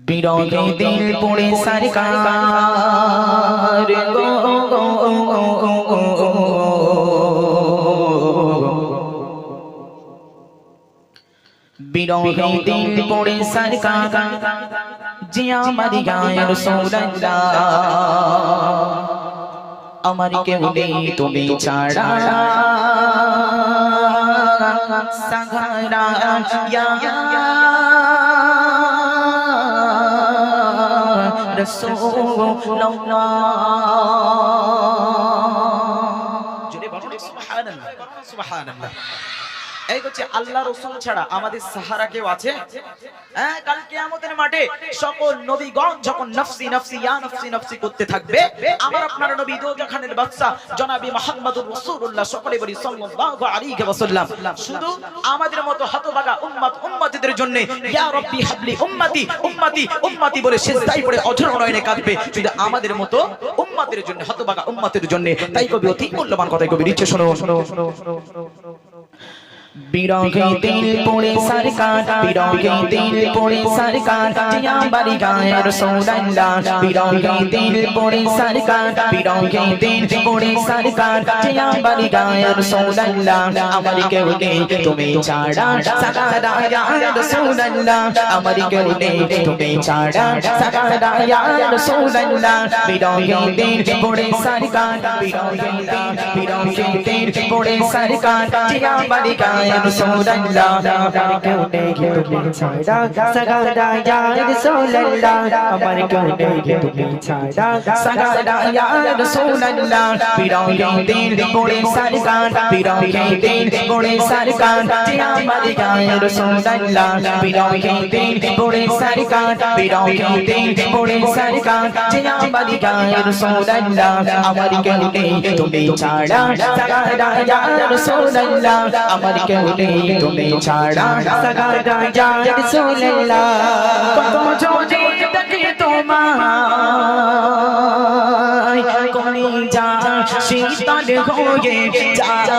বিরহে দিল পড়ে সরকার গো বিরহে দিল পড়ে সরকার জিয়া মারি গায়ে রাসূলুল্লাহ আমার কেউ নেই তুমি ছাড়া সাহারা ইয়া রাসূলুল্লাহ জোরে বলুন সুবহানাল্লাহ সুবহানাল্লাহ। এই হচ্ছে আল্লাহ রাসূল ছাড়া আমাদের সাহারা কেউ আছে? হ্যাঁ, কাল কিয়ামতের মাঠে সকল নবীগণ যখন নফসি নফসি ইয়া নফসি নফসি করতে থাকবে, আমার আপনার নবী দোজাখানের বাদশা জনাবি মুহাম্মদুর রাসূলুল্লাহ সকলে বলি সাল্লাল্লাহু আলাইহি ওয়াসাল্লাম শুধু আমাদের মতো হতভাগা উম্মতদের জন্য ইয়া রাব্বি হাবলি উম্মতি উম্মতি উম্মতি বলে সিজদায় পড়ে অঝর নয়নে কাঁদবে, শুধু আমাদের মতো উম্মতের জন্য, হতভাগা উম্মতের জন্য। তাই কবি অতি মূল্যবান কথা কবি দিচ্ছে, শোনো বিরহে দিল পড়ে সরকার বিরহে দিল পড়ে সরকার জিয়া বাড়ি গায়ে রাসূলুল্লাহ বিরহে দিল পড়ে সরকার বিরহে দিল পড়ে সরকার জিয়া বাড়ি গায়ে রাসূলুল্লাহ আমার কেউ নেই তুমি ছাড়া সাহারা ইয়া রাসূলুল্লাহ আমার কেউ নেই তুমি ছাড়া সাহারা ইয়া রাসূলুল্লাহ বিরহে দিল পড়ে সরকার বিরহে দিল পড়ে সরকার জিয়া বাড়ি গায়ে রাসূলুল্লাহ আমার কেউ নেই তুমি ছাড়া সাহারা ইয়া রাসূলুল্লাহ আমার কেউ নেই তুমি ছাড়া সাহারা ইয়া রাসূলুল্লাহ বিরহে দিল পড়ে সরকার বিরহে দিল পড়ে সরকার জিয়া বাড়ি গায়ে রাসূলুল্লাহ বিরহে দিল পড়ে সরকার বিরহে দিল পড়ে সরকার জিয়া বাড়ি গায়ে রাসূলুল্লাহ আমার কেউ নেই তুমি ছাড়া সাহারা ইয়া রাসূলুল্লাহ আমার কেউ নেই তুমি ছাড়া সাহারা ইয়া রাসূলুল্লাহ কত জোরে দেখি তোমায় কোনি যা শীতল হয়ে যায়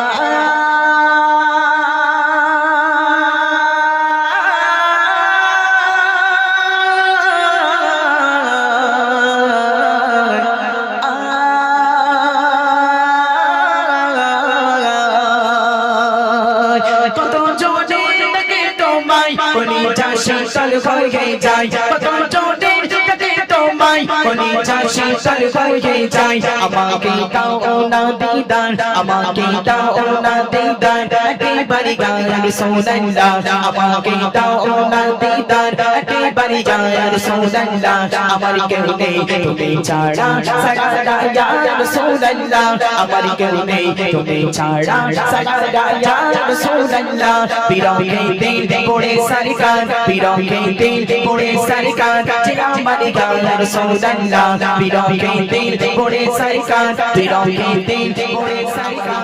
শীতল হয়ে যায় কত জোরে দেখে তোমায় কলিজা শীতল হয়ে যায় আমাকে দাও না দিদার আমাকে দাও না দিদার একেবারে গায়ে রাসূলুল্লাহ আমাকে দাও না দিদার একেবারে গায়ে রাসূলুল্লাহ আমার কেউ নেই তুমি ছাড়া সাহারা ইয়া রাসূলুল্লাহ আমার কেউ নেই তুমি ছাড়া সাহারা ইয়া রাসূলুল্লাহ বিরহে দিল পড়ে সরকার বিরহে দিল পড়ে সরকার জিয়া বাড়ি গায়ে রাসূলুল্লাহ বিরহে দিল পড়ে সরকার বিরহে দিল পড়ে সরকার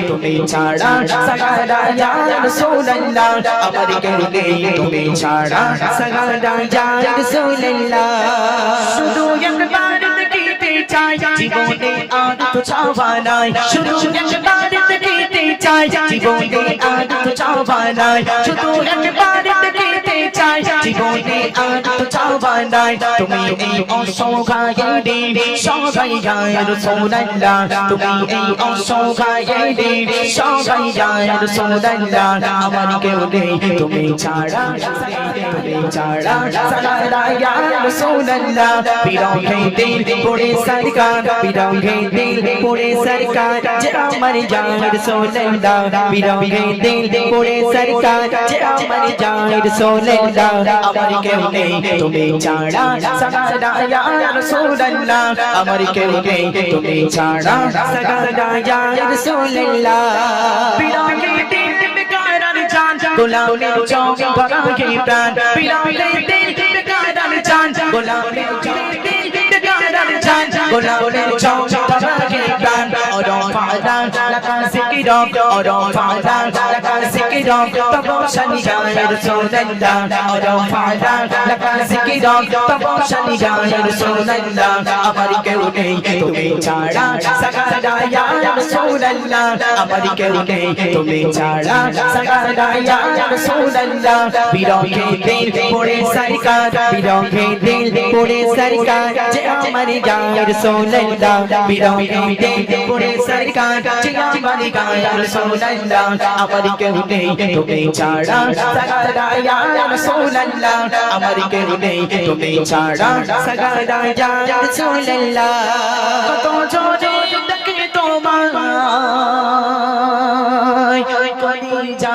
তুমি ছাড়া সাহারা ইয়া রাসূলুল্লাহ আমার কেউ নেই তুমি ছাড়া সাহারা ইয়া রাসূলুল্লাহ শুধু একবার দেখিতে চাই জীবনে আর তো চাওয়া নাই শুধু একবার দেখিতে চাই জীবনে আর তো চাওয়া নাই শুধু একবার দেখিতে চাই জীবনে আর তো চাওয়া নাই তুমি এই অসহায় দিন সহায় গায়ে রাসূলুল্লাহ তুমি এই অসহায় দিন সহায় গায়ে রাসূলুল্লাহ আমার কেউ নেই তুমি ছাড়া সাহারা ইয়া রাসূলুল্লাহ বিরহে দিল পড়ে সরকার বিরহে দিল পড়ে সরকার যে আমার জান রাসূলুল্লাহ বিরহে দিল পড়ে সরকার যে আমার জান রাসূলুল্লাহ আমার কেউ নেই তুমি ছাড়া সাহারা ইয়া রাসূলুল্লাহ আমার কেউ নেই তুমি ছাড়া সাহারা ইয়া রাসূলুল্লাহ বিরহে দিল বেকারার জান গোলামের চোখ ভরাকে প্রাণ বিরহে দিল বেকারার জান গোলামের চোখ গোলামের চোখ ভরাকে প্রাণ और फादा लका জিকিরা আর ফালা লাকা জিকিরা তবশানি গায়ে রাসূলুল্লাহ আর ফালা লাকা জিকিরা তবশানি গায়ে রাসূলুল্লাহ আমার কেউ নেই তুমি ছাড়া সাগারা ইয়া রাসূলুল্লাহ আমার কেউ নেই তুমি ছাড়া সাগারা ইয়া রাসূলুল্লাহ বিরহে দিল পড়ে সরকার বিরহে দিল পড়ে সরকার যে আমার গায়ে রাসূলুল্লাহ বিরহে দিল পড়ে সরকার যে আমার গায়ে রাসূলুল্লাহ আমার কেউ নেই তুমি ছাড়া সাগারা ইয়া রাসূলুল্লাহ আমার কেউ নেই তুমি ছাড়া সাগারা ইয়া রাসূলুল্লাহ কত জোরে ডাকে তোমায় কলিজা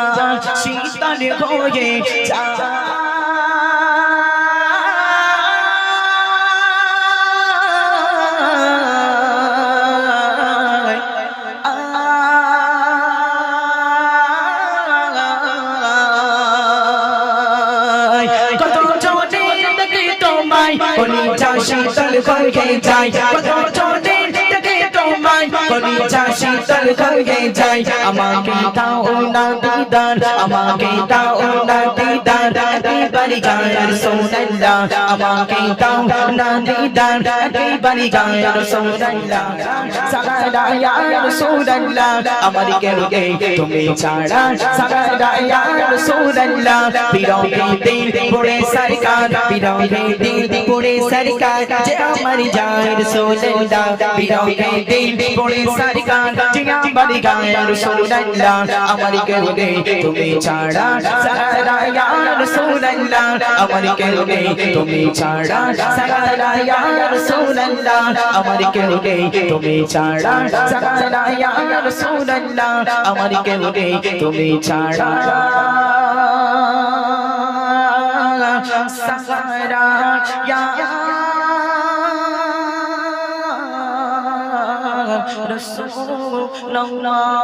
শীতল হয়ে যায় কলিজা শীতল হয়ে যায় কত জোরে ডাকে তোমায় কলিজা শীতল হয়ে যায় আমাকে দাও না দিদার আমাকে দাও না দিদার একেবারে গায়ে রাসূলুল্লাহ আমাকে দাও না দিদার একেবারে গায়ে রাসূলুল্লাহ সাগারা ইয়া রাসূলুল্লাহ আমার কেউ নেই তুমি ছাড়া সাগারা ইয়া রাসূলুল্লাহ বিরহে দিল পড়ে সরকার বিরহে দিল পড়ে সরকার যে আমার গায়ে রাসূলুল্লাহ বিরহে দিল পড়ে সরকার যে আমার গায়ে রাসূলুল্লাহ আমার কেউ নেই তুমি ছাড়া সাগারা ইয়া রাসূলুল্লাহ আমার কেউ নেই তুমি ছাড়া সাগারা ইয়া রাসূলুল্লাহ আমার কেউ নেই তুমি ছাড়া সাগারা ইয়া রাসূলুল্লাহ আমার কেউ নেই তুমি ছাড়া সাগারা ইয়া রাসূলুল্লাহ